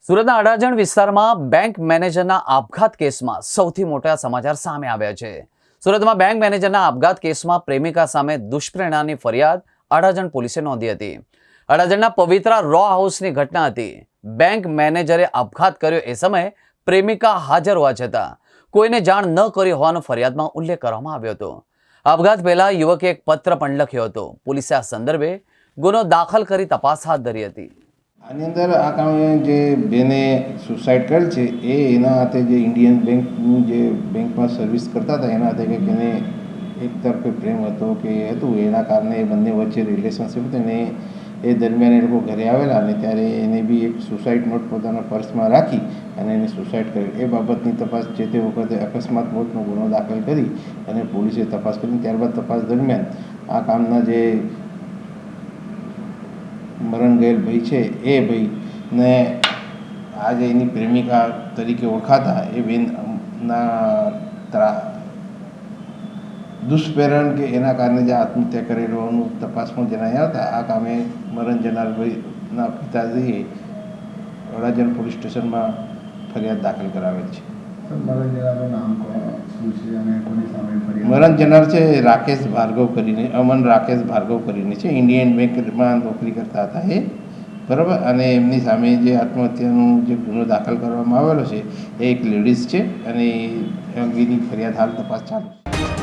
સુરતના અડાજણ વિસ્તારમાં બેંક મેનેજરના આપઘાત કેસમાં સૌથી મોટા સમાચાર સામે આવ્યા છે। સુરતમાં બેંક મેનેજરના આપઘાત કેસમાં પ્રેમિકા સામે દુષ્પ્રેરણાની ફરિયાદ અડાજણ પોલીસે નોંધી હતી। અડાજણના પવિત્રા રો હાઉસની ઘટના હતી। બેંક મેનેજરે આપઘાત કર્યો એ સમયે પ્રેમિકા હાજર હોવા છતાં કોઈને જાણ ન કરી હોવાનો ફરિયાદમાં ઉલ્લેખ કરવામાં આવ્યો હતો। આપઘાત પહેલા યુવકે એક પત્ર પણ લખ્યો હતો। પોલીસે આ સંદર્ભે ગુનો દાખલ કરી તપાસ હાથ ધરી હતી। આની અંદર આ કામે જે બેને સુસાઇડ કરેલ છે એ એના હાથે જે ઇન્ડિયન બેંકનું જે બેંકમાં સર્વિસ કરતા હતા એના હાથે કંઈક એને એક તરફે પ્રેમ હતો કે હતું એના કારણે એ બંને વચ્ચે રિલેશનશિપ હતું ને એ દરમિયાન એ લોકો ઘરે આવેલા અને ત્યારે એને બી એક સુસાઇડ નોટ પોતાના પર્સમાં રાખી અને એને સુસાઇડ કરેલ। એ બાબતની તપાસ જે તે વખતે અકસ્માત મોતનો ગુનો દાખલ કરી અને પોલીસે તપાસ કરી। ત્યારબાદ તપાસ દરમિયાન આ કામના જે મરણ ગયેલ ભાઈ છે એ ભાઈને આજે એની પ્રેમિકા તરીકે ઓળખાતા એ બેનના દુષ્પ્રેરણ કે એના કારણે જે આત્મહત્યા કરેલ હોવાનું તપાસમાં જણાઈ આવતા આ કામે મરણ જનાર ભાઈના પિતાજીએ અડાજણ પોલીસ સ્ટેશનમાં ફરિયાદ દાખલ કરાવેલ છે। મરણ જનાર છે રાકેશ ભાર્ગવ કરીને, અમન રાકેશ ભાર્ગવ કરીને છે। ઇન્ડિયન બેંકમાં નોકરી કરતા હતા એ, બરાબર। અને એમની સામે જે આત્મહત્યાનો જે ગુનો દાખલ કરવામાં આવેલો છે એ એક લેડીઝ છે અને એ અંગેની ફરિયાદ હાલ તપાસ ચાલુ છે।